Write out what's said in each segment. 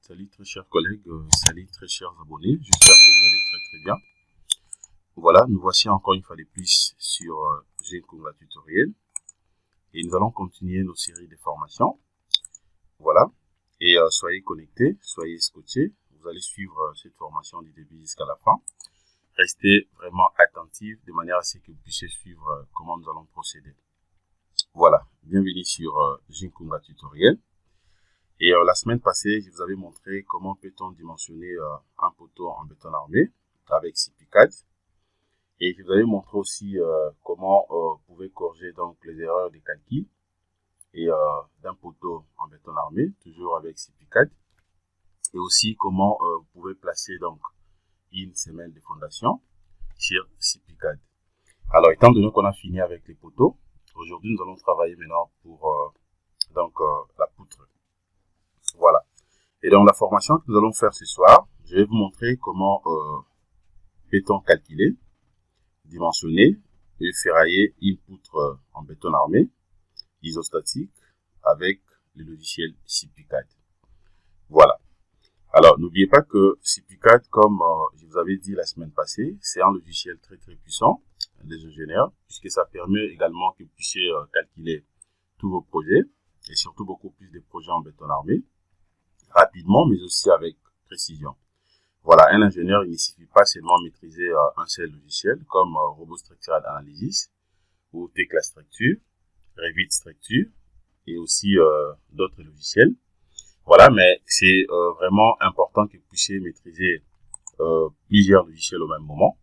Salut très chers collègues, salut très chers abonnés, j'espère que vous allez très bien. Voilà, nous voici encore une fois de plus sur Jinkunga Tutoriel et nous allons continuer nos séries de formations. Voilà, et soyez connectés, soyez scotchés, vous allez suivre cette formation du début jusqu'à la fin. Restez vraiment attentifs de manière à ce que vous puissiez suivre comment nous allons procéder. Voilà, bienvenue sur Jinkunga Tutoriel. Et la semaine passée, je vous avais montré comment peut-on dimensionner un poteau en béton armé avec CPCAD. Et je vous avais montré aussi comment vous pouvez corriger donc les erreurs de calcul et d'un poteau en béton armé, toujours avec CPCAD. Et aussi comment vous pouvez placer donc une semelle de fondation sur CPCAD. Alors, étant donné qu'on a fini avec les poteaux, aujourd'hui nous allons travailler maintenant pour la poutre. Voilà. Et dans la formation que nous allons faire ce soir, je vais vous montrer comment peut-on calculer, dimensionner et ferrailler une poutre en béton armé, isostatique, avec le logiciel CPCAD. Voilà. Alors, n'oubliez pas que CPCAD, comme je vous avais dit la semaine passée, c'est un logiciel très puissant des ingénieurs, puisque ça permet également que vous puissiez calculer tous vos projets, et surtout beaucoup plus de projets en béton armé, rapidement, mais aussi avec précision. Voilà, un ingénieur, il ne suffit pas seulement maîtriser un seul logiciel, comme Robot Structural Analysis, ou Tekla Structure, Revit Structure, et aussi d'autres logiciels. Voilà, mais c'est vraiment important que vous puissiez maîtriser plusieurs logiciels au même moment,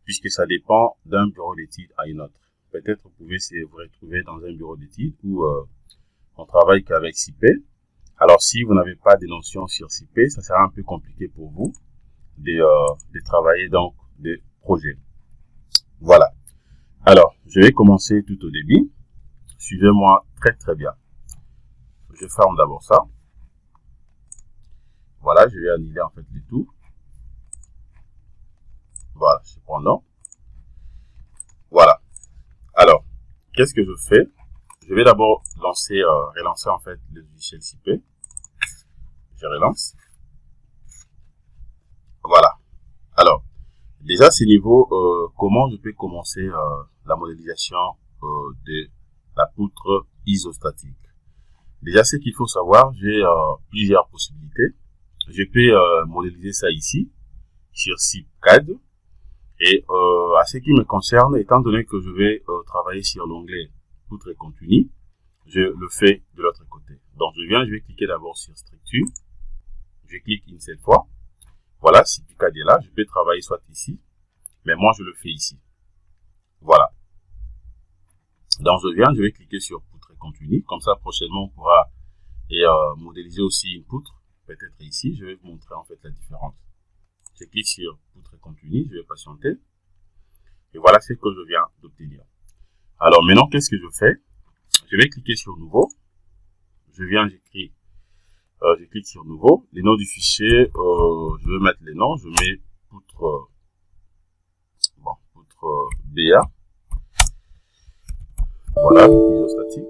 puisque ça dépend d'un bureau d'études à une autre. Peut-être vous pouvez vous retrouver dans un bureau d'études où on travaille qu'avec CP. Alors, si vous n'avez pas de notions sur CP, ça sera un peu compliqué pour vous de travailler donc des projets. Voilà. Alors, je vais commencer tout au début. Suivez-moi très bien. Je ferme d'abord ça. Voilà, je vais annuler en fait le tout. Voilà, cependant. Voilà. Alors, qu'est-ce que je fais? Je vais d'abord relancer en fait le logiciel CP. Je relance. Voilà. Alors, déjà, à ce niveau, comment je peux commencer la modélisation de la poutre isostatique? Déjà, ce qu'il faut savoir, j'ai plusieurs possibilités. Je peux modéliser ça ici, sur CPCAD. Et à ce qui me concerne, étant donné que je vais travailler sur l'onglet poutre continue, je le fais de l'autre côté. Donc, je vais cliquer d'abord sur structure. Je clique une seule fois. Voilà, CPCAD est là. Je peux travailler soit ici, mais moi, je le fais ici. Voilà. Donc, je vais cliquer sur poutre continue. Comme ça, prochainement, on pourra modéliser aussi une poutre. Peut-être ici, je vais vous montrer en fait la différence. Je clique sur poutre continue, je vais patienter. Et voilà ce que je viens d'obtenir. Alors, maintenant, qu'est-ce que je fais? Je vais cliquer sur nouveau. Je clique sur nouveau. Les noms du fichier, je vais mettre les noms. Je mets poutre BA. Voilà, isostatique.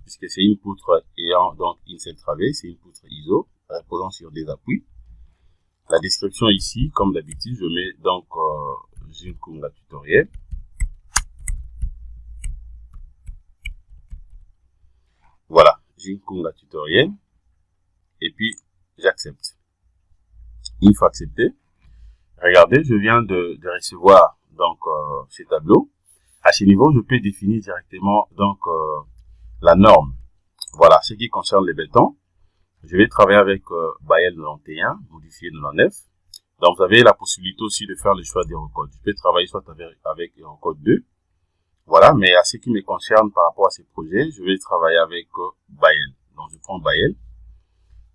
Puisque c'est une poutre ayant donc une seule travée, c'est une poutre ISO, reposant sur des appuis. La description ici, comme d'habitude, je mets donc Jinkunga Tutoriel. Voilà, Jinkunga Tutoriel. Et puis, j'accepte. Une fois accepté, regardez, je viens de recevoir donc ce tableau. À ce niveau, je peux définir directement donc la norme. Voilà, ce qui concerne les bétons. Je vais travailler avec Bael 91, modifié 99. Donc, vous avez la possibilité aussi de faire le choix d'Eurocode. Je peux travailler soit avec Eurocode 2. Voilà, mais à ce qui me concerne par rapport à ces projets, je vais travailler avec Bael. Donc, je prends Bael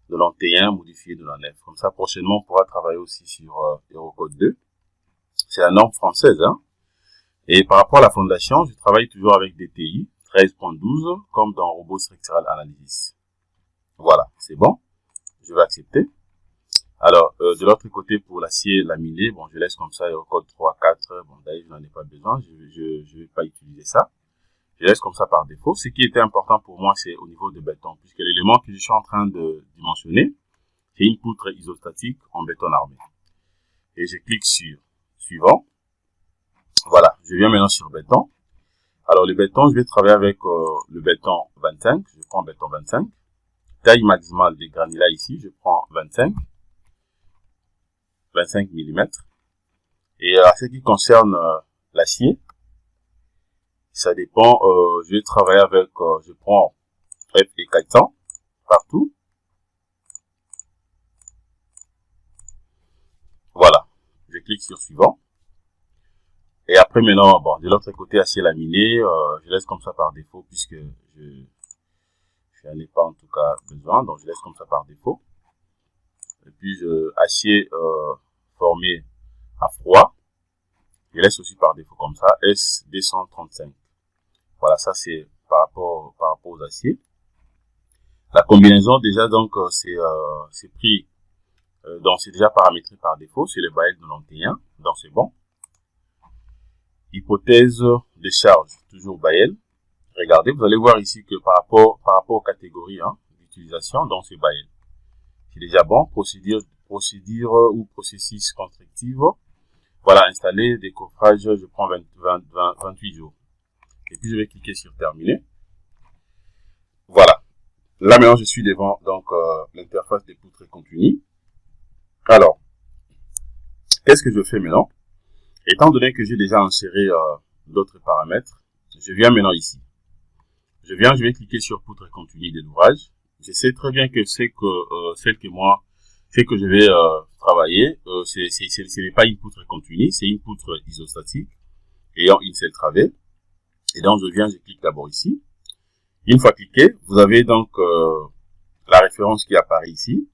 91, modifié 99. Comme ça, prochainement, on pourra travailler aussi sur Eurocode 2. C'est la norme française, hein. Et par rapport à la fondation, je travaille toujours avec DTI 13.12, comme dans Robot Structural Analysis. Voilà, c'est bon. Je vais accepter. Alors, de l'autre côté, pour l'acier laminé, bon, je laisse comme ça, Eurocode 3, 4. Bon, d'ailleurs, je n'en ai pas besoin. Je vais pas utiliser ça. Je laisse comme ça par défaut. Ce qui était important pour moi, c'est au niveau de béton, puisque l'élément que je suis en train de dimensionner, c'est une poutre isostatique en béton armé. Et je clique sur suivant. Voilà, je viens maintenant sur béton. Alors le béton, je vais travailler avec le béton 25. Je prends béton 25. Taille maximale des granulats ici, je prends 25 mm. Et à ce qui concerne l'acier, ça dépend, je vais travailler avec, je prends FE 400 partout. Voilà, je clique sur suivant. Et après maintenant, bon, de l'autre côté, acier laminé, je laisse comme ça par défaut puisque je n'en ai pas en tout cas besoin, donc je laisse comme ça par défaut. Et puis acier formé à froid, je laisse aussi par défaut comme ça, S235. Voilà, ça c'est par rapport aux aciers. La combinaison déjà donc c'est pris, donc c'est déjà paramétré par défaut, c'est le Bael 91, donc c'est bon. Hypothèse de charge, toujours Bael. Regardez, vous allez voir ici que par rapport aux catégories d'utilisation, donc c'est Bael. C'est déjà bon. Procédure ou processus constructif. Voilà, installer des coffrages, je prends 28 jours. Et puis je vais cliquer sur terminer. Voilà. Là maintenant je suis devant donc l'interface des poutres continues. Alors, qu'est-ce que je fais maintenant? Étant donné que j'ai déjà inséré d'autres paramètres, je viens maintenant ici. Je vais cliquer sur poutre continue de l'ouvrage. Je sais très bien que celle que je vais travailler, ce n'est pas une poutre continue, c'est une poutre isostatique ayant une seule travée. Et donc je clique d'abord ici. Une fois cliqué, vous avez donc la référence qui apparaît ici.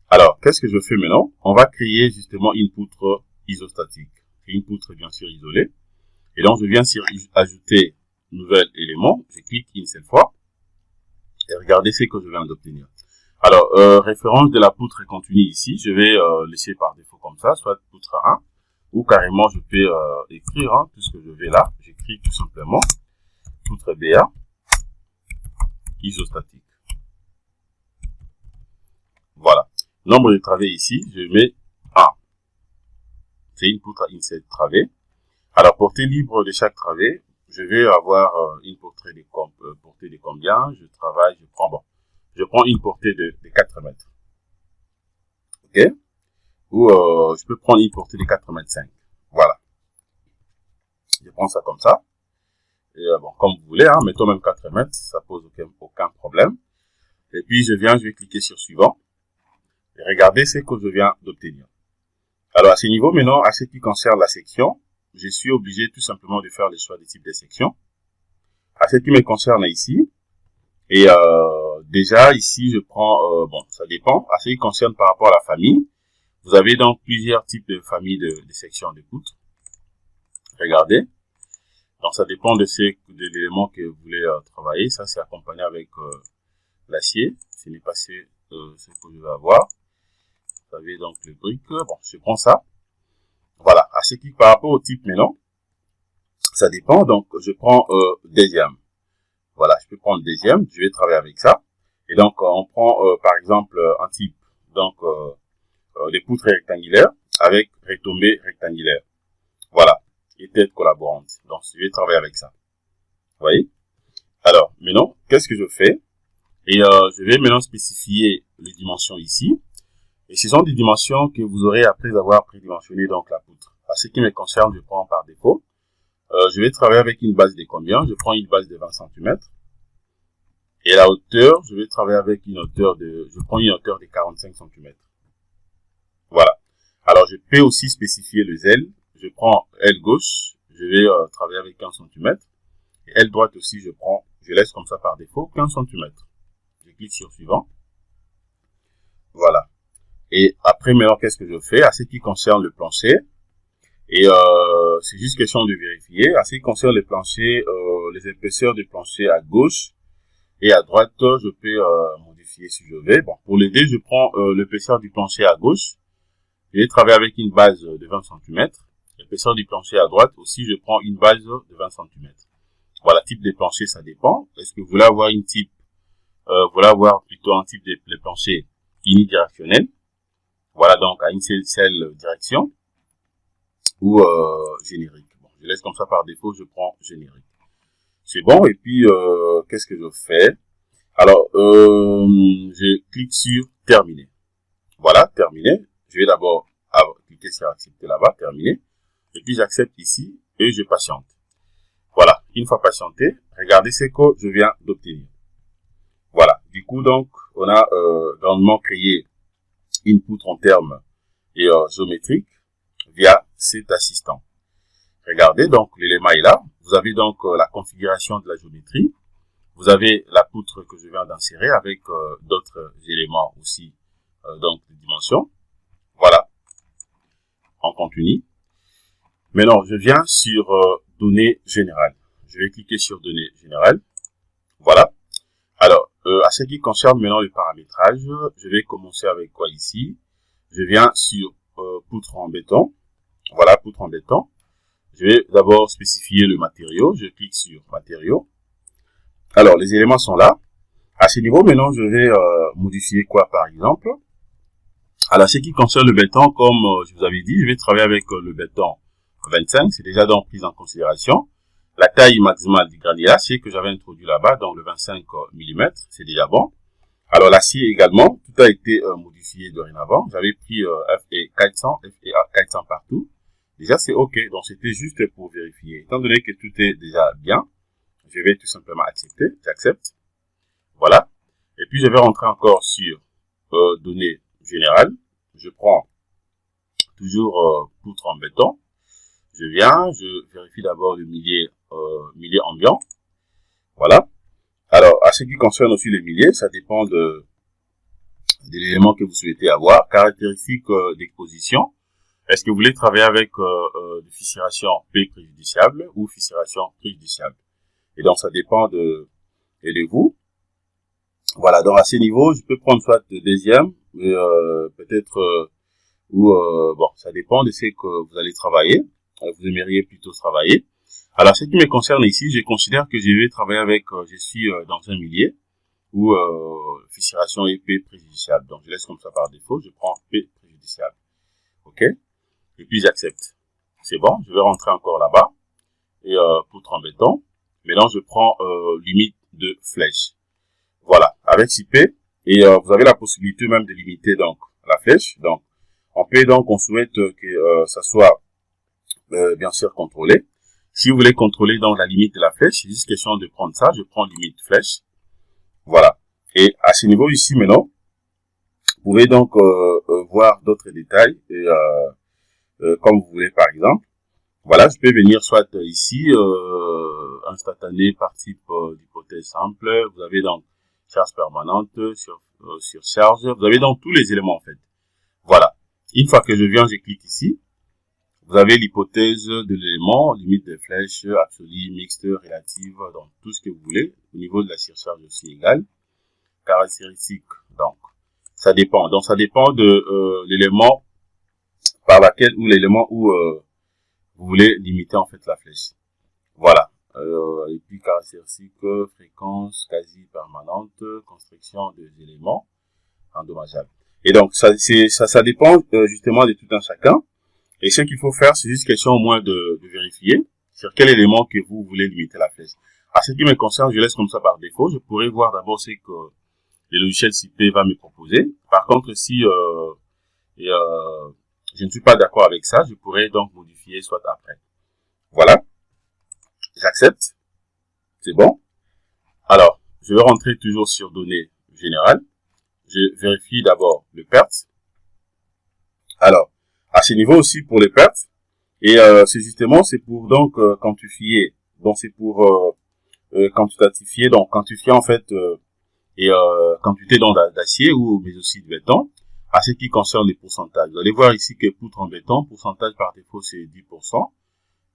Alors, qu'est-ce que je fais maintenant? On va créer justement une poutre isostatique. C'est une poutre bien sûr isolée. Et donc je viens sur ajouter nouvel élément. Je clique une seule fois. Et regardez ce que je viens d'obtenir. Alors, référence de la poutre continue ici, je vais laisser par défaut comme ça, soit poutre 1, ou carrément je peux écrire tout ce que je vais là. J'écris tout simplement poutre BA isostatique. Voilà. Nombre de travées ici, je mets 1. C'est une poutre à une seule travée. Alors, portée libre de chaque travée, je vais avoir une portée de combien? Je prends une portée de 4 mètres. Ok? Ou je peux prendre une portée de 4 mètres 5. Voilà. Je prends ça comme ça. Et bon, comme vous voulez, mettons même 4 mètres, ça pose aucun problème. Et puis je vais cliquer sur suivant. Et regardez ce que je viens d'obtenir. Alors à ce niveau, maintenant, à ce qui concerne la section, je suis obligé tout simplement de faire le choix des types de sections. À ce qui me concerne ici, et déjà ici je prends, bon ça dépend, à ce qui concerne par rapport à la famille, vous avez donc plusieurs types de familles de sections de poutres. Regardez, donc ça dépend de l'élément que vous voulez travailler, ça c'est accompagné avec l'acier, ce n'est pas ce que je vais avoir. Vous avez donc le brick, bon je prends ça. Voilà, à ce qui par rapport au type maintenant, ça dépend, donc je prends deuxième. Voilà, je peux prendre deuxième, je vais travailler avec ça. Et donc on prend par exemple un type, donc des poutres rectangulaires avec retombées rectangulaires. Voilà, et tête collaborante. Donc je vais travailler avec ça. Vous voyez? Alors maintenant, qu'est-ce que je fais? Et je vais maintenant spécifier les dimensions ici. Et ce sont des dimensions que vous aurez après avoir prédimensionné donc la poutre. À ce qui me concerne, je prends par défaut. Je vais travailler avec une base de combien? Je prends une base de 20 cm. Et la hauteur, je vais travailler avec une hauteur de 45 cm. Voilà. Alors, je peux aussi spécifier les ailes. Je prends aile gauche, je vais travailler avec 15 cm. Et aile droite aussi, je laisse comme ça par défaut 15 cm. Je clique sur suivant. Voilà. Et après, maintenant, qu'est-ce que je fais? À ce qui concerne le plancher, et c'est juste question de vérifier. À ce qui concerne le plancher, les épaisseurs du plancher à gauche et à droite, je peux modifier si je veux. Bon, pour l'aider, je prends l'épaisseur du plancher à gauche. Je vais travailler avec une base de 20 cm. L'épaisseur du plancher à droite aussi, je prends une base de 20 cm. Voilà, type de plancher, ça dépend. Est-ce que vous voulez avoir une type, vous voulez avoir plutôt un type de plancher unidirectionnel? Voilà, donc à une seule direction, ou générique. Bon, je laisse comme ça par défaut, je prends générique. C'est bon, et puis qu'est-ce que je fais? Alors, je clique sur terminer. Voilà, terminé. Je vais d'abord cliquer sur accepter là-bas, terminé. Et puis j'accepte ici et je patiente. Voilà, une fois patienté, regardez ce que je viens d'obtenir. Voilà, du coup donc, on a grandement créé une poutre en termes et géométrique via cet assistant. Regardez, donc l'élément est là. Vous avez donc la configuration de la géométrie. Vous avez la poutre que je viens d'insérer avec d'autres éléments aussi, donc de dimensions. Voilà, on continue. Maintenant, je viens sur données générales. Je vais cliquer sur données générales. Voilà. Alors, à ce qui concerne maintenant le paramétrage, je vais commencer avec quoi ici? Je viens sur poutre en béton. Voilà, poutre en béton. Je vais d'abord spécifier le matériau. Je clique sur matériaux. Alors, les éléments sont là. À ce niveau, maintenant, je vais modifier quoi, par exemple? Alors, ce qui concerne le béton, comme je vous avais dit, je vais travailler avec le béton 25. C'est déjà donc pris en considération. La taille maximale du granulage, c'est que j'avais introduit là-bas, donc le 25 mm, c'est déjà bon. Alors, l'acier également, tout a été modifié dorénavant. J'avais pris FE 400, FE 400 partout. Déjà, c'est OK. Donc, c'était juste pour vérifier. Étant donné que tout est déjà bien, je vais tout simplement accepter. J'accepte. Voilà. Et puis, je vais rentrer encore sur données générales. Je prends toujours poutre en béton. Je viens, je vérifie d'abord le millier ambiant. Voilà. Alors, à ce qui concerne aussi le millier, ça dépend de l'élément que vous souhaitez avoir. Caractéristiques d'exposition. Est-ce que vous voulez travailler avec de fissuration P préjudiciable ou fissuration préjudiciable? Et donc, ça dépend de vous. Voilà, donc à ce niveau, je peux prendre soit le deuxième, mais peut-être, bon, ça dépend de ce que vous allez travailler. Vous aimeriez plutôt travailler. Alors, ce qui me concerne ici, je considère que je vais travailler avec, je suis dans un millier où fissuration est P préjudiciable. Donc, je laisse comme ça par défaut, je prends P préjudiciable. OK? Et puis, j'accepte. C'est bon, je vais rentrer encore là-bas. Et poutre en béton. Maintenant, je prends limite de flèche. Voilà, avec CP. Et vous avez la possibilité même de limiter donc la flèche. Donc, on souhaite que ça soit bien sûr contrôlé. Si vous voulez contrôler donc la limite de la flèche, c'est juste question de prendre ça. Je prends limite flèche. Voilà. Et à ce niveau ici maintenant, vous pouvez donc voir d'autres détails et, comme vous voulez par exemple. Voilà, je peux venir soit ici, instantané par type d'hypothèse simple. Vous avez donc charge permanente, sur charge. Vous avez donc tous les éléments en fait. Voilà. Une fois que je viens, je clique ici. Vous avez l'hypothèse de l'élément, limite de flèche, absolue, mixte, relative, donc tout ce que vous voulez. Au niveau de la surcharge aussi égale. Caractéristique, donc ça dépend. Donc ça dépend de l'élément par laquelle ou l'élément où vous voulez limiter en fait la flèche. Voilà. Et puis caractéristique, fréquence quasi permanente, construction des éléments endommageables. Et donc ça dépend justement de tout un chacun. Et ce qu'il faut faire, c'est juste question au moins de vérifier sur quel élément que vous voulez limiter la flèche. À ce qui me concerne, je laisse comme ça par défaut. Je pourrais voir d'abord ce que le logiciel CP va me proposer. Par contre, si je ne suis pas d'accord avec ça, je pourrais donc modifier soit après. Voilà. J'accepte. C'est bon. Alors, je vais rentrer toujours sur données générales. Je vérifie d'abord le PERT. Alors, à ce niveau aussi pour les pertes, et c'est justement, c'est pour donc quantifier, donc c'est pour quantitatifier, donc quantifier en fait quantité d'acier ou mais aussi de béton. À ce qui concerne les pourcentages, vous allez voir ici que poutre en béton, pourcentage par défaut c'est 10%.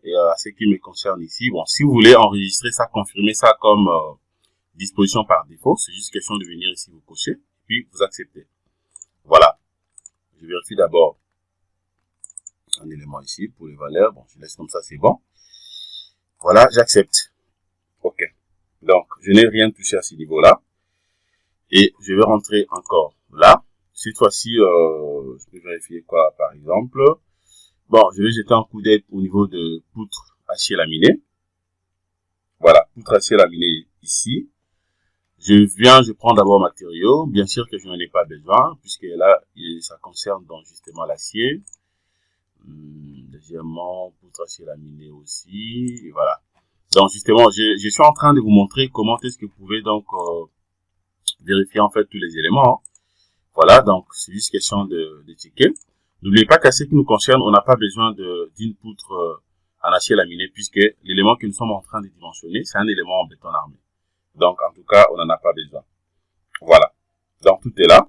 Et à ce qui me concerne ici, bon, si vous voulez enregistrer ça, confirmer ça comme disposition par défaut, c'est juste question de venir ici vous cocher, puis vous acceptez. Voilà. Je vérifie d'abord un élément ici pour les valeurs. Bon, je laisse comme ça, c'est bon. Voilà, j'accepte. OK. Donc, je n'ai rien touché à ce niveau-là. Et je vais rentrer encore là. Cette fois-ci, je peux vérifier quoi, par exemple. Bon, je vais jeter un coup d'œil au niveau de poutre acier laminé. Voilà, poutre acier laminé ici. Je prends d'abord matériaux. Bien sûr que je n'en ai pas besoin, puisque là, ça concerne donc justement l'acier. Deuxièmement, poutre acier laminé aussi. Et voilà. Donc justement, je suis en train de vous montrer comment est-ce que vous pouvez donc vérifier en fait tous les éléments. Voilà, donc c'est juste question de checker. N'oubliez pas qu'à ce qui nous concerne, on n'a pas besoin d'une poutre en acier laminé, puisque l'élément que nous sommes en train de dimensionner, c'est un élément en béton armé. Donc en tout cas, on n'en a pas besoin. Voilà, donc tout est là.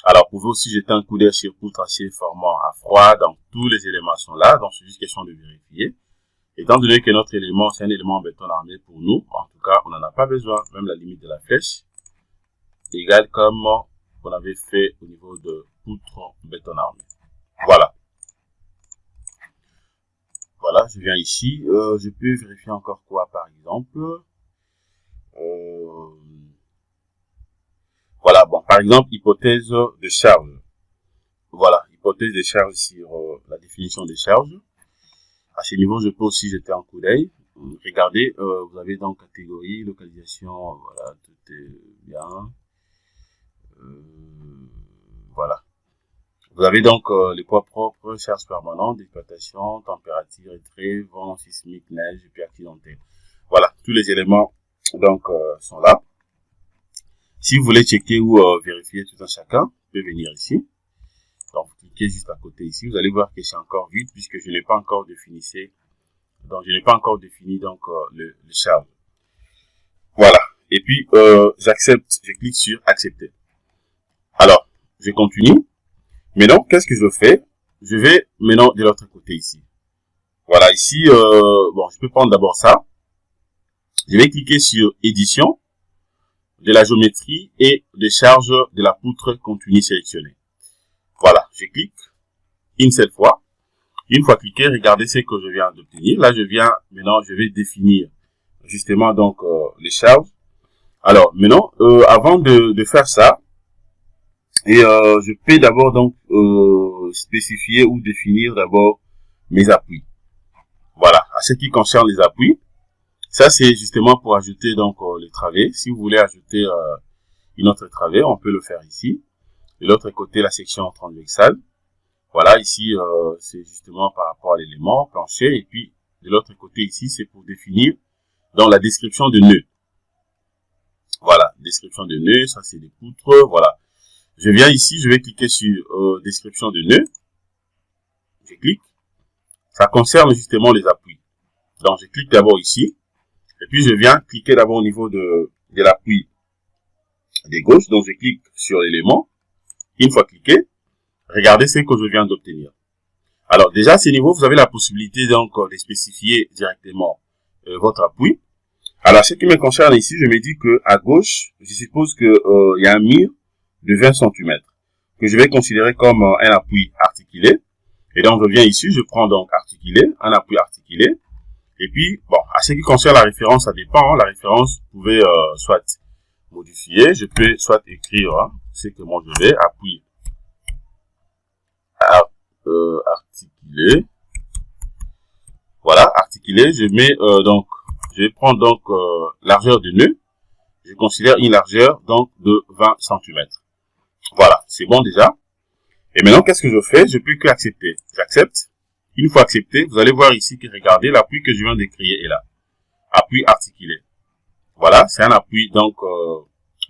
Alors, vous pouvez aussi jeter un coup d'œil sur poutre acier formant à froid. Donc tous les éléments sont là, donc c'est juste question de vérifier. Étant donné que notre élément, c'est un élément en béton armé pour nous, en tout cas, on n'en a pas besoin. Même la limite de la flèche égale comme on avait fait au niveau de poutre béton armé. Voilà. Voilà, je viens ici. Je peux vérifier encore quoi, par exemple. Voilà, bon, par exemple, hypothèse de charge. Voilà, hypothèse de charge sur la définition des charges. À ce niveau, je peux aussi jeter un coup d'œil. Regardez, vous avez donc catégorie, localisation, voilà, tout est bien. Voilà. Vous avez donc les poids propres, charges permanentes d'exploitation, température, retrait, vent sismique, neige et puis accidentel. Voilà, tous les éléments donc sont là. Si vous voulez checker ou vérifier tout un chacun, vous pouvez venir ici. Donc vous cliquez juste à côté ici, vous allez voir que c'est encore vide puisque je n'ai pas encore défini donc le charge. Voilà. Et puis j'accepte, je clique sur accepter. Alors, je continue. Maintenant, qu'est-ce que je fais? Je vais maintenant de l'autre côté ici. Voilà, ici, bon, je peux prendre d'abord ça. Je vais cliquer sur édition, de la géométrie et de charge de la poutre continue sélectionnée. Voilà, je clique une seule fois. Une fois cliqué, regardez ce que je viens d'obtenir. Là, maintenant, je vais définir justement donc les charges. Alors, maintenant, avant de faire ça, et je peux d'abord donc spécifier ou définir d'abord mes appuis. Voilà, à ce qui concerne les appuis, ça c'est justement pour ajouter donc les travées. Si vous voulez ajouter une autre travée, on peut le faire ici. De l'autre côté, la section transversale. Voilà, ici c'est justement par rapport à l'élément plancher. Et puis de l'autre côté ici, c'est pour définir dans la description de nœuds. Voilà, description de nœuds, ça c'est des poutres, voilà. Je viens ici, je vais cliquer sur description de nœuds. Je clique. Ça concerne justement les appuis. Donc, je clique d'abord ici. Et puis, je viens cliquer d'abord au niveau de l'appui de gauche. Donc, je clique sur l'élément. Une fois cliqué, regardez ce que je viens d'obtenir. Alors, déjà, à ce niveau, vous avez la possibilité donc de spécifier directement votre appui. Alors, ce qui me concerne ici, je me dis que à gauche, je suppose que il y a un mur de 20 cm que je vais considérer comme un appui articulé. Et donc, je viens ici, je prends donc articulé, un appui articulé. Et puis, bon, à ce qui concerne la référence, ça dépend. La référence, vous pouvez soit modifier, je peux soit écrire ce que moi je vais, appui articulé. Voilà, articulé, je mets donc, je vais prendre donc largeur de nœud. Je considère une largeur donc de 20 cm. Voilà, c'est bon déjà. Et maintenant, qu'est-ce que je fais? Je peux que accepter. J'accepte. Une fois accepté, vous allez voir ici que regardez, l'appui que je viens de créer est là. Appui articulé. Voilà, c'est un appui donc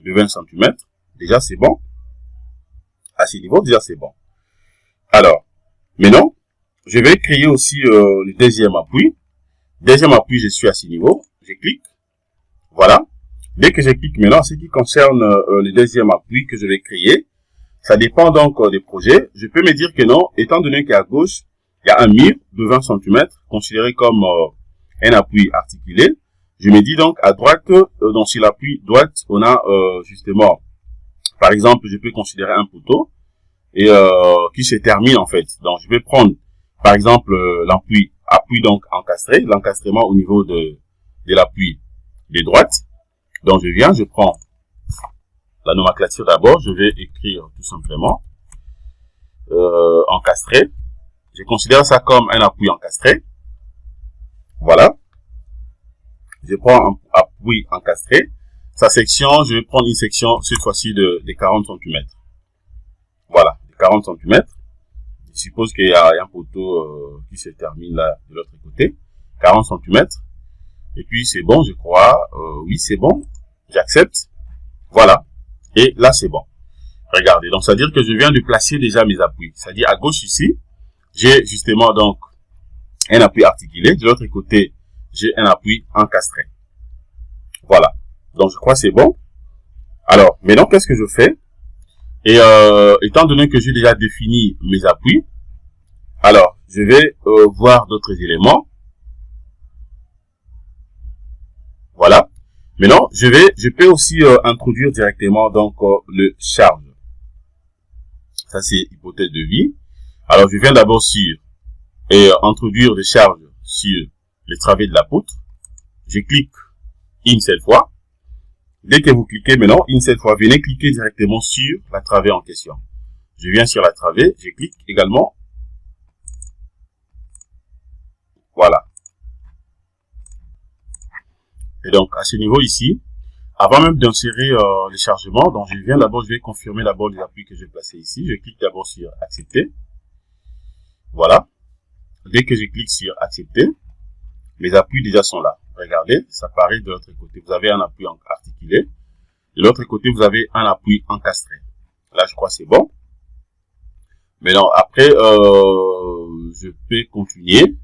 de 20 cm. Déjà, c'est bon. À ce niveau, déjà, c'est bon. Alors, maintenant, je vais créer aussi le deuxième appui. Deuxième appui, je suis à ce niveau. Je clique. Voilà. Dès que je clique maintenant, ce qui concerne le deuxième appui que je vais créer, ça dépend donc des projets. Je peux me dire que non, étant donné qu'à gauche, il y a un mur de 20 cm, considéré comme un appui articulé. Je me dis donc à droite, donc sur l'appui droite, on a justement, par exemple, je peux considérer un poteau et qui se termine en fait. Donc je vais prendre, par exemple, appui donc encastré, l'encastrement au niveau de l'appui de droite. Donc je viens, je prends la nomenclature d'abord, je vais écrire tout simplement encastré. Je considère ça comme un appui encastré. Voilà. Je prends un appui encastré. Sa section, je vais prendre une section cette fois-ci de 40 cm. Voilà, de 40 cm. Je suppose qu'il y a un poteau qui se termine là de l'autre côté. 40 cm. Et puis c'est bon, je crois. Oui, c'est bon. J'accepte. Voilà. Et là, c'est bon. Regardez. Donc, ça veut dire que je viens de placer déjà mes appuis. C'est-à-dire à gauche ici, j'ai justement donc un appui articulé. De l'autre côté, j'ai un appui encastré. Voilà. Donc, je crois que c'est bon. Alors, maintenant, qu'est-ce que je fais? Et étant donné que j'ai déjà défini mes appuis, alors, je vais voir d'autres éléments. Voilà. Maintenant, je peux aussi introduire directement donc le charge. Ça, c'est hypothèse de vie. Alors, je viens d'abord sur introduire le charge sur le travée de la poutre. Je clique une seule fois. Dès que vous cliquez maintenant, une seule fois, venez cliquer directement sur la travée en question. Je viens sur la travée, je clique également. Voilà. Et donc, à ce niveau ici, avant même d'insérer le chargement, donc je viens d'abord, je vais confirmer d'abord les appuis que j'ai placés ici. Je clique d'abord sur accepter. Voilà. Dès que je clique sur accepter, les appuis déjà sont là. Regardez, ça apparaît de l'autre côté. Vous avez un appui articulé. De l'autre côté, vous avez un appui encastré. Là, je crois que c'est bon. Maintenant, après, je peux continuer.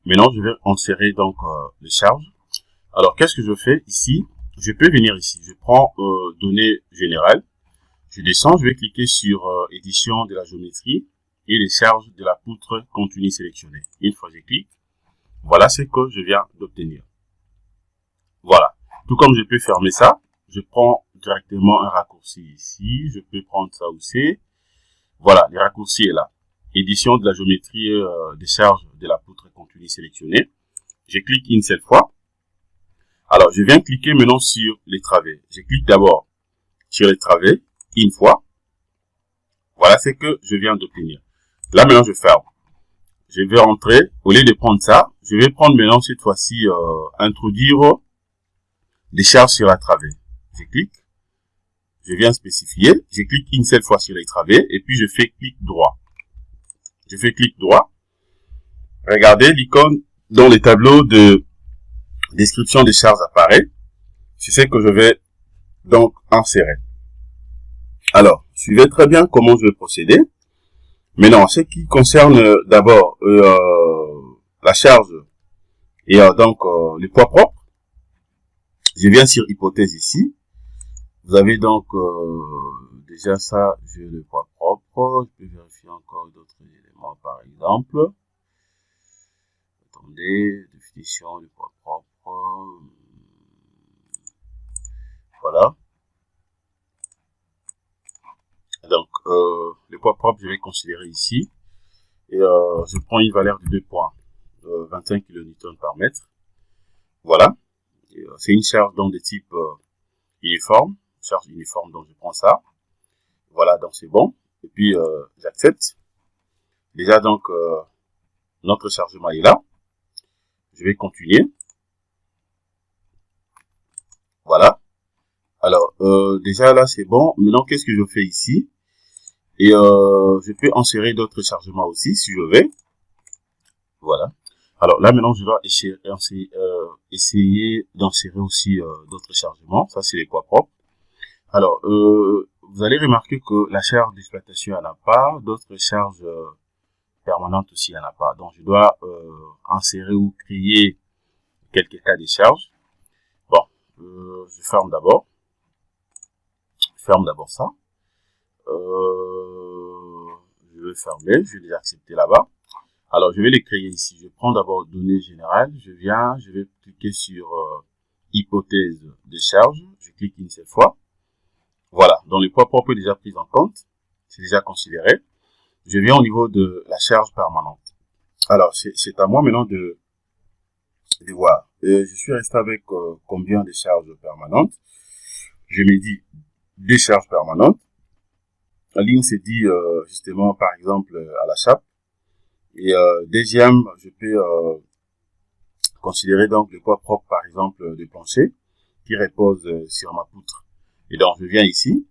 Maintenant, je vais insérer donc le charge. Alors, qu'est-ce que je fais ici? Je peux venir ici. Je prends données générales. Je descends, je vais cliquer sur édition de la géométrie et les charges de la poutre continue sélectionnée. Une fois que je clique, voilà ce que je viens d'obtenir. Voilà. Tout comme je peux fermer ça, je prends directement un raccourci ici. Je peux prendre ça aussi. Voilà, le raccourci est là. Édition de la géométrie des charges de la poutre continue sélectionnée. Je clique une seule fois. Alors, je viens cliquer maintenant sur les travées. Je clique d'abord sur les travées une fois. Voilà ce que je viens d'obtenir. Là, maintenant, je ferme. Je vais rentrer. Au lieu de prendre ça, je vais prendre maintenant cette fois-ci introduire des charges sur la travée. Je clique. Je viens spécifier. Je clique une seule fois sur les travées et puis je fais clic droit. Je fais clic droit. Regardez l'icône dans les tableaux de description des charges apparaît. C'est ce que je vais donc insérer. Alors, suivez très bien comment je vais procéder. Maintenant, ce qui concerne d'abord la charge et donc les poids propres, je viens sur hypothèse ici. Vous avez donc déjà ça, j'ai le poids propre. Je peux vérifier encore d'autres éléments par exemple. Attendez, définition du poids propre. Voilà. Donc, le poids propre, je vais considérer ici. Et je prends une valeur de 2,25 kN par mètre. Voilà. C'est une charge donc de type uniforme. Charge uniforme, donc je prends ça. Voilà, donc c'est bon. Et puis, j'accepte. Déjà, donc, notre chargement est là. Je vais continuer. Voilà. Alors, déjà là, c'est bon. Maintenant, qu'est-ce que je fais ici? Et je peux insérer d'autres chargements aussi, si je vais. Voilà. Alors là, maintenant, je dois essayer d'insérer aussi d'autres chargements. Ça, c'est les poids propres. Alors, vous allez remarquer que la charge d'exploitation, elle n'a pas. D'autres charges permanentes aussi, elle n'a pas. Donc, je dois insérer ou créer quelques cas de charge. Bon, je ferme d'abord. Je ferme d'abord ça. Je vais fermer. Je vais les accepter là-bas. Alors, je vais les créer ici. Je prends d'abord données générales. Je vais cliquer sur hypothèse de charge. Je clique une seule fois. Voilà. Donc, les poids propres déjà pris en compte. C'est déjà considéré. Je viens au niveau de la charge permanente. Alors, c'est à moi maintenant de voir. je suis resté avec combien de charges permanentes. Je me dis des charges permanentes. La ligne se dit justement par exemple à la chape. Et deuxième, je peux considérer donc le poids propre par exemple de plancher qui repose sur ma poutre. Et donc je viens ici,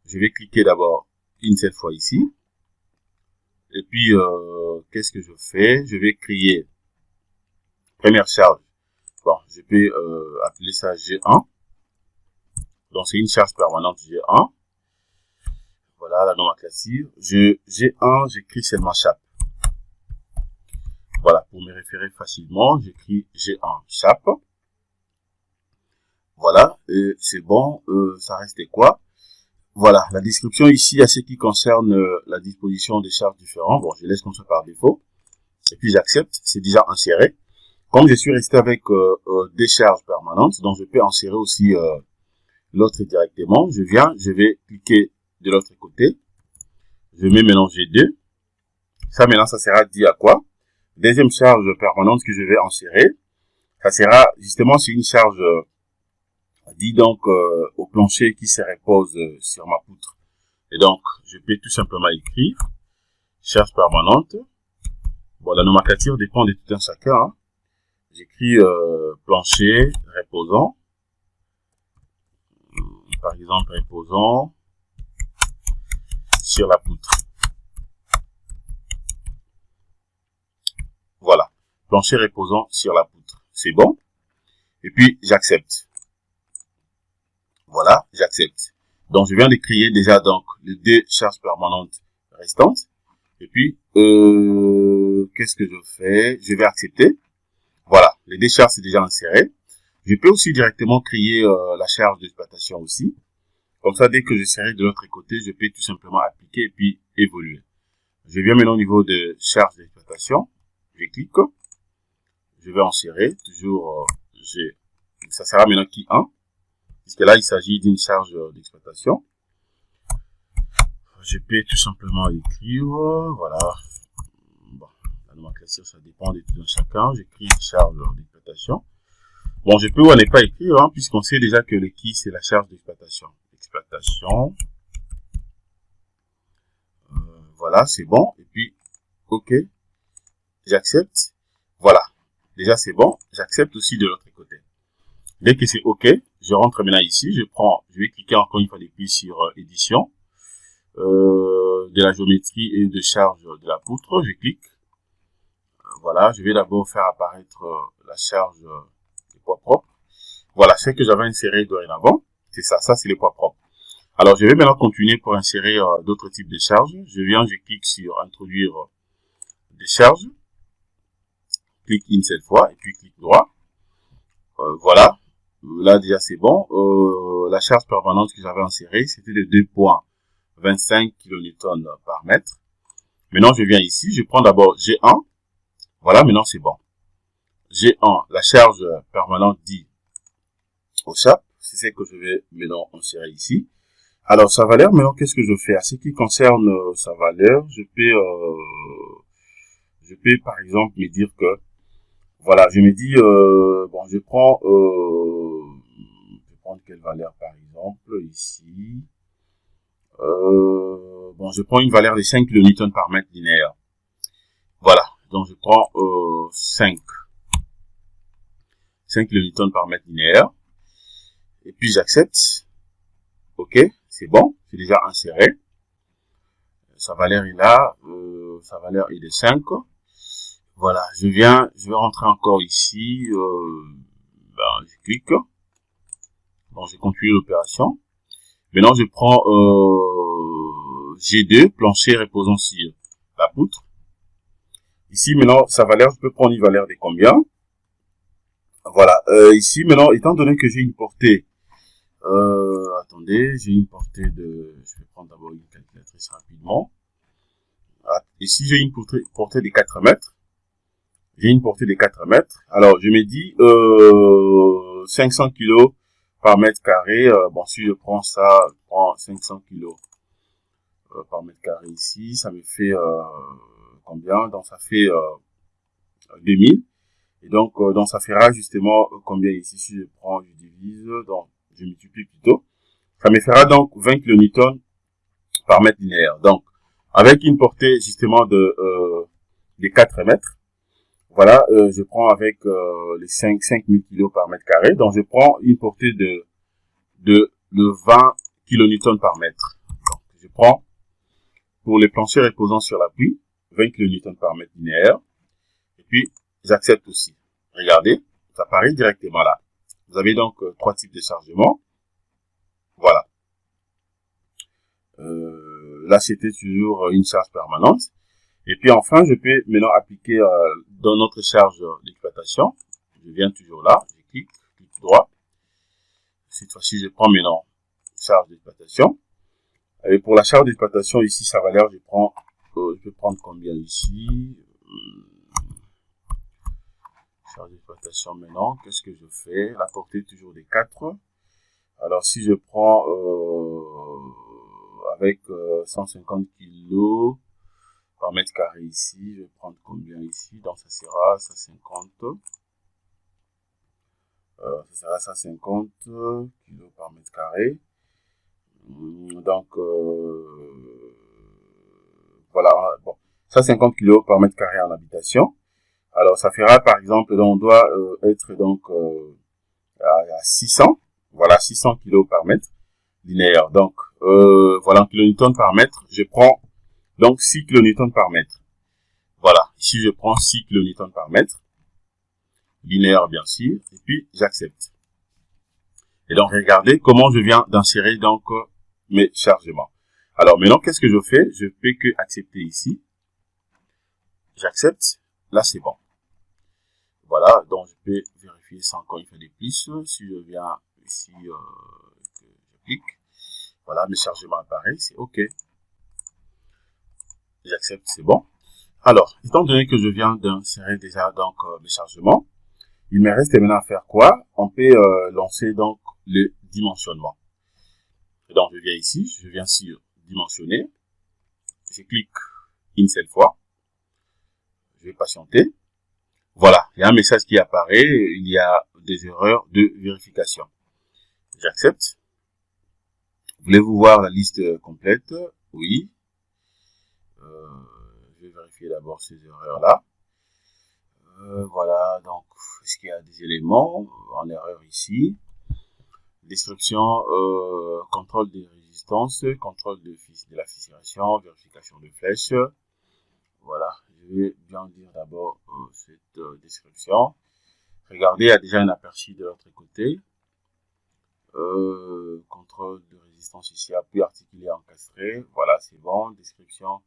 je vais cliquer d'abord une seule fois ici. Et puis qu'est-ce que je fais? Je vais créer première charge. Bon, je peux appeler ça G1. Donc c'est une charge permanente G1. Voilà la nomenclature. G1, j'écris seulement chape. Voilà, pour me référer facilement, j'écris G1 chape. Voilà, et c'est bon, ça restait quoi? Voilà, la description ici à ce qui concerne la disposition des charges différentes. Bon, je laisse comme ça par défaut. Et puis j'accepte, c'est déjà inséré. Comme je suis resté avec des charges permanentes, donc je peux insérer aussi l'autre directement. Je viens, je vais cliquer de l'autre côté. Je mets maintenant G2. Ça maintenant, ça sera dit à quoi? Deuxième charge permanente que je vais insérer. Ça sera justement sur une charge dit donc au plancher qui se repose sur ma poutre. Et donc, je peux tout simplement écrire charge permanente. Bon, la nomenclature dépend de tout un chacun. Hein. J'écris plancher reposant. Par exemple, reposant sur la poutre. Voilà. Plancher reposant sur la poutre. C'est bon. Et puis, j'accepte. Voilà, j'accepte. Donc, je viens de créer déjà donc les deux charges permanentes restantes. Et puis, qu'est-ce que je fais? Je vais accepter. Voilà, les deux charges sont déjà insérées. Je peux aussi directement créer la charge d'exploitation aussi. Comme ça, dès que je serai de l'autre côté, je peux tout simplement appliquer et puis évoluer. Je viens maintenant au niveau de charge d'exploitation. Je clique. Je vais insérer. Toujours, ça sera maintenant qui 1. Puisque là, il s'agit d'une charge d'exploitation. Je peux tout simplement écrire. Voilà. Bon, la nomenclature, ça dépend de tout un chacun. J'écris charge d'exploitation. Bon, je peux ou ne pas écrire, hein, puisqu'on sait déjà que le qui, c'est la charge d'exploitation. Exploitation. Voilà, c'est bon. Et puis, OK. J'accepte. Voilà. Déjà, c'est bon. J'accepte aussi de l'autre côté. Dès que c'est OK, je rentre maintenant ici. Je vais cliquer encore une fois de plus sur édition. De la géométrie et de charge de la poutre. Je clique. Voilà. Je vais d'abord faire apparaître la charge des poids propres. Voilà, ce que j'avais inséré dorénavant. C'est ça. Ça, c'est les poids propres. Alors, je vais maintenant continuer pour insérer d'autres types de charges. Je clique sur introduire des charges. Clique une seule fois et puis clique droit. Voilà. Là, déjà, c'est bon. La charge permanente que j'avais insérée, c'était de 2,25 kN par mètre. Maintenant, je viens ici. Je prends d'abord G1. Voilà, maintenant, c'est bon. G1, la charge permanente dit au chape. C'est ce que je vais maintenant insérer ici. Alors, sa valeur, maintenant, qu'est-ce que je fais? À ce qui concerne sa valeur, je peux, par exemple, me dire que, voilà, je me dis, bon, je vais prendre quelle valeur, par exemple, ici. Bon, je prends une valeur de 5 kN par mètre linéaire. Voilà, donc je prends 5 kN par mètre linéaire. Et puis, j'accepte. OK, c'est bon, c'est déjà inséré. Sa valeur est là, sa valeur est de 5. Voilà, je vais rentrer encore ici, je clique. Bon, je continue l'opération. Maintenant, je prends G2, plancher reposant sur la poutre. Ici, maintenant, sa valeur, je peux prendre une valeur de combien? Voilà, ici, maintenant, étant donné que j'ai une portée, attendez, j'ai une portée de, je vais prendre d'abord une calculatrice rapidement. Ici, j'ai une portée de 4 mètres. J'ai une portée de 4 mètres. Alors, je me dis 500 kg par mètre carré. Bon, si je prends ça, je prends 500 kg par mètre carré ici. Ça me fait combien? Donc, ça fait 2000. Et donc, ça fera justement combien ici, si je prends, je divise, donc je multiplie plutôt. Ça me fera donc 20 kN par mètre linéaire. Donc, avec une portée justement de 4 mètres, voilà, je prends avec les 5000 kg par mètre carré. Donc, je prends une portée de 20 kN par mètre. Donc, je prends pour les planchers reposant sur l'appui 20 kN par mètre linéaire. Et puis, j'accepte aussi. Regardez, ça apparaît directement là. Vous avez donc 3 types de chargement. Voilà. Là, c'était toujours une charge permanente. Et puis enfin, je peux maintenant appliquer dans notre charge d'exploitation. Je viens toujours là, je clique droit. Cette fois-ci, je prends maintenant charge d'exploitation. Et pour la charge d'exploitation, ici, sa valeur, je peux prendre combien ici? Charge d'exploitation maintenant, qu'est-ce que je fais? La portée toujours des 4. Alors, si je prends avec 150 kg par mètre carré ici, je vais prendre combien ici? Donc, ça sera 150. Ça sera 150 kg par mètre carré. Donc, voilà, bon, 150 kg par mètre carré en habitation. Alors, ça fera, par exemple, donc, on doit être donc à 600. Voilà, 600 kg par mètre linéaire. Donc, voilà, en kilonewton par mètre, je prends donc 6 kN par mètre. Voilà, ici, je prends 6 kN par mètre. Linéaire, bien sûr. Et puis, j'accepte. Et donc, regardez comment je viens d'insérer donc mes chargements. Alors, maintenant, qu'est-ce que je fais? Je peux que accepter ici. J'accepte. Là, c'est bon. Voilà, donc je peux vérifier ça encore une fois de plus. Si je viens ici, je clique. Voilà, mes chargements apparaissent, c'est OK. J'accepte, c'est bon. Alors, étant donné que je viens d'insérer déjà donc mes chargements, il me reste maintenant à faire quoi? On peut lancer donc le dimensionnement. Et donc, je viens ici, je viens sur dimensionner. Je clique une seule fois. Je vais patienter. Voilà, il y a un message qui apparaît. Il y a des erreurs de vérification. J'accepte. Voulez-vous voir la liste complète? Oui. Je vais vérifier d'abord ces erreurs-là. Voilà, donc, est-ce qu'il y a des éléments en erreur ici? Description, contrôle des résistances, contrôle de la fissuration, vérification de flèches. Voilà, je vais bien dire d'abord cette description. Regardez, il y a déjà un aperçu de l'autre côté. Contrôle de résistance ici, appui articulé encastré. Voilà, c'est bon. Description,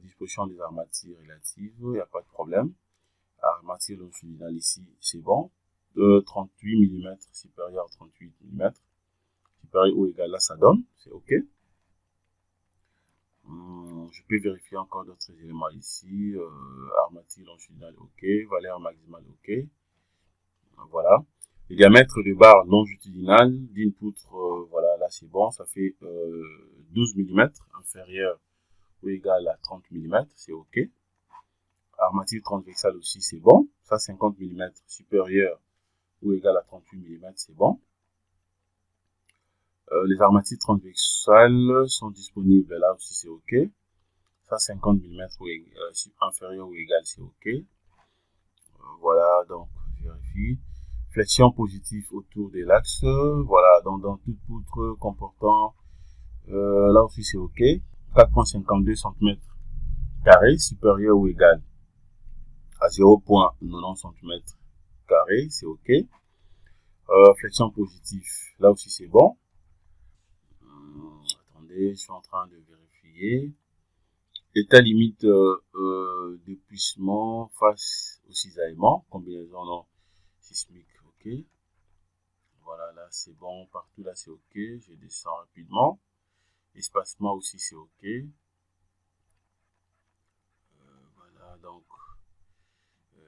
disposition des armatures relatives, il n'y a pas de problème. Armature longitudinale ici, c'est bon. 38 mm supérieur à 38 mm. Supérieur ou égal, là ça donne, c'est OK. Je peux vérifier encore d'autres éléments ici. Armature longitudinale, OK. Valeur maximale, OK. Voilà. Le diamètre de barre longitudinale d'une poutre, voilà, là c'est bon. Ça fait 12 mm inférieur ou égal à 30 mm, c'est OK. Armature transversale aussi, c'est bon. Ça, 50 mm supérieur ou égal à 38 mm, c'est bon. Les armatures transversales sont disponibles, là aussi c'est OK. Ça, 50 mm inférieur ou égal, c'est OK. Voilà, donc, je vérifie. Flexion positive autour de l'axe. Voilà, donc dans toute poutre comportant, là aussi c'est OK. 4,52 cm² supérieur ou égal à 0,90 cm², c'est OK. Flexion positive, là aussi c'est bon. Attendez, je suis en train de vérifier. État limite d'épuisement face au cisaillement, combinaison non sismique, OK. Voilà, là c'est bon, partout là c'est OK. Je descends rapidement. Espacement aussi c'est OK. Voilà, donc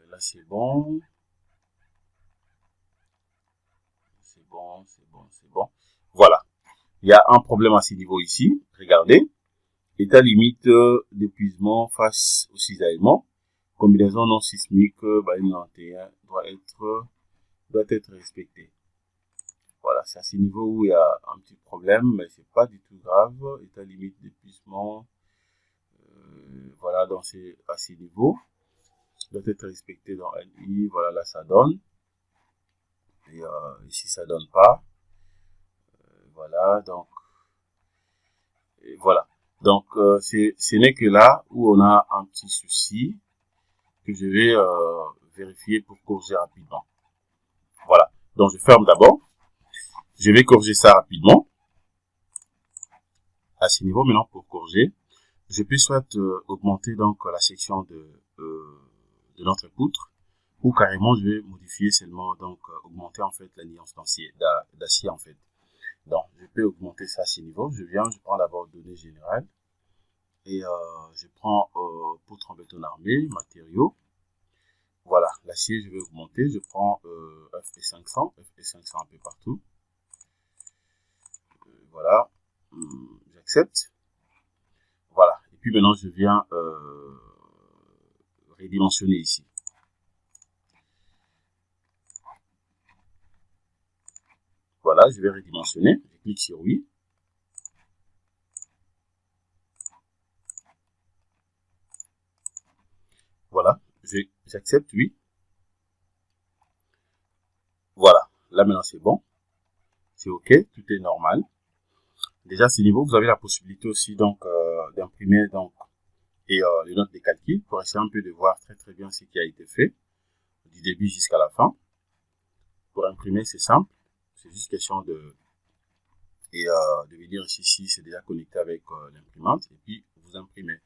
là c'est bon. C'est bon, c'est bon, c'est bon. Voilà. Il y a un problème à ce niveau ici. Regardez. État limite d'épuisement face au cisaillement. combinaison non sismique BALIN 91 doit être respectée. Voilà, c'est à ce niveau où il y a un petit problème, mais c'est pas du tout grave. État limite d'épuisement, voilà, donc c'est à ce niveau, doit être respecté dans LI. Voilà, là ça donne, et ici ça donne pas. Voilà, donc et voilà. Donc ce n'est que là où on a un petit souci que je vais vérifier pour corriger rapidement. Voilà, donc je ferme d'abord. Je vais corriger ça rapidement. À ce niveau, maintenant, pour corriger, je peux soit augmenter donc la section de notre poutre, ou carrément je vais modifier seulement, donc augmenter en fait la nuance d'acier en fait. Donc je peux augmenter ça à ce niveau. Je prends d'abord données générales et je prends poutre en béton armé, matériaux. Voilà, l'acier je vais augmenter. Je prends FE500 un peu partout. Voilà, j'accepte. Voilà, et puis maintenant je viens redimensionner ici. Voilà, je vais redimensionner. Je clique sur oui. Voilà, j'accepte oui. Voilà, là maintenant c'est bon. C'est OK, tout est normal. Déjà à ce niveau, vous avez la possibilité aussi donc d'imprimer donc et les notes des calculs pour essayer un peu de voir très bien ce qui a été fait du début jusqu'à la fin. Pour imprimer, c'est simple, c'est juste question de venir ici si c'est déjà connecté avec l'imprimante et puis vous imprimez.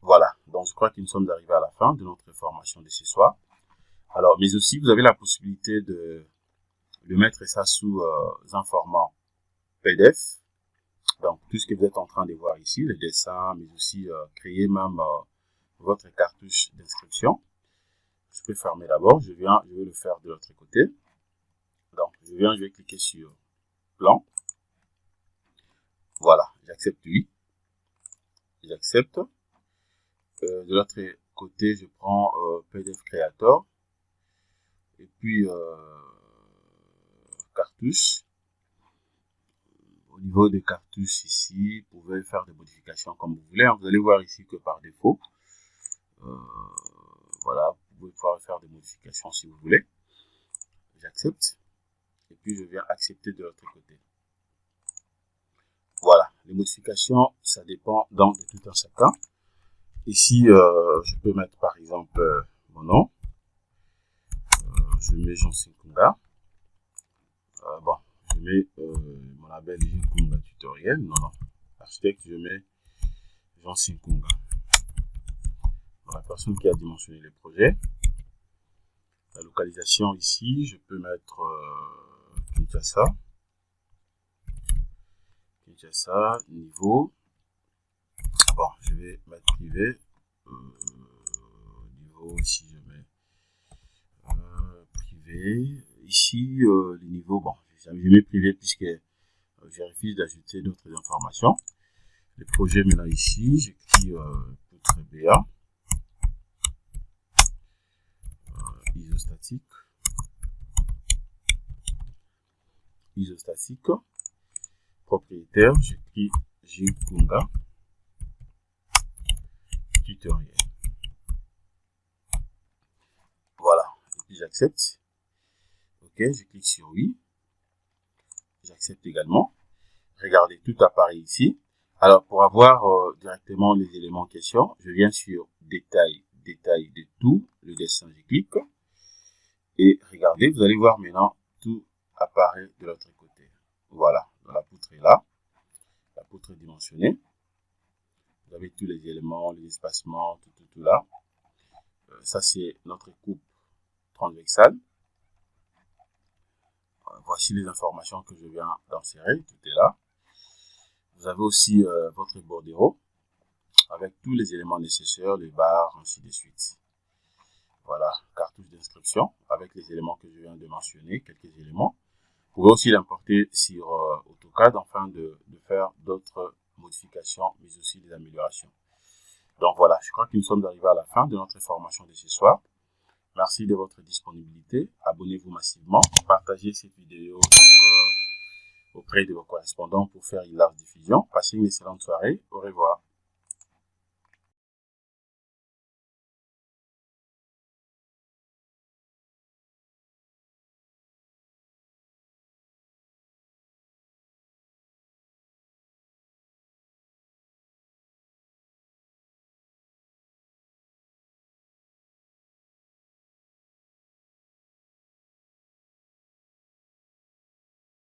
Voilà, donc je crois que nous sommes arrivés à la fin de notre formation de ce soir. Alors, mais aussi vous avez la possibilité de mettre ça sous un format PDF. Donc, tout ce que vous êtes en train de voir ici, les dessins, mais aussi créer même votre cartouche d'inscription. Je peux fermer d'abord. Je vais le faire de l'autre côté. Donc, je vais cliquer sur plan. Voilà, j'accepte oui. J'accepte. De l'autre côté, je prends PDF Creator. Et puis, cartouche. Au niveau des cartouches ici, vous pouvez faire des modifications comme vous voulez. Vous allez voir ici que par défaut, voilà, vous pouvez pouvoir faire des modifications si vous voulez. J'accepte. Et puis je viens accepter de l'autre côté. Voilà, les modifications, ça dépend donc de tout un chacun. Ici, je peux mettre par exemple mon nom. Je mets Jean Sinkunga. Bon, je mets mon label Jinkunga tutoriel. Non, architecte, je mets Jean Sinkunga. La personne qui a dimensionné les projets. La localisation ici, je peux mettre Kinshasa. Kinshasa, niveau. Bon, je vais mettre privé. Niveau, ici, je mets privé. Ici, le niveau, bon, je mets privé puisque je refuse d'ajouter d'autres informations. Les projets, maintenant ici, j'écris poutre BA. Isostatique. Propriétaire, j'écris Jinkunga tutoriel. Voilà, et puis j'accepte. Ok, je clique sur oui. J'accepte également. Regardez, tout apparaît ici. Alors, pour avoir directement les éléments en question, je viens sur détail de tout, le dessin, je clique. Et regardez, vous allez voir maintenant, tout apparaît de l'autre côté. Voilà, la poutre est là. La poutre est dimensionnée. Vous avez tous les éléments, les espacements, tout là. Ça, c'est notre coupe transversale. Voici les informations que je viens d'insérer. Tout est là. Vous avez aussi votre bordereau avec tous les éléments nécessaires, les barres, ainsi de suite. Voilà, cartouche d'inscription avec les éléments que je viens de mentionner, quelques éléments. Vous pouvez aussi l'importer sur AutoCAD afin de faire d'autres modifications, mais aussi des améliorations. Donc voilà, je crois que nous sommes arrivés à la fin de notre formation de ce soir. Merci de votre disponibilité. Abonnez-vous massivement. Partagez cette vidéo auprès de vos correspondants pour faire une large diffusion. Passez une excellente soirée. Au revoir.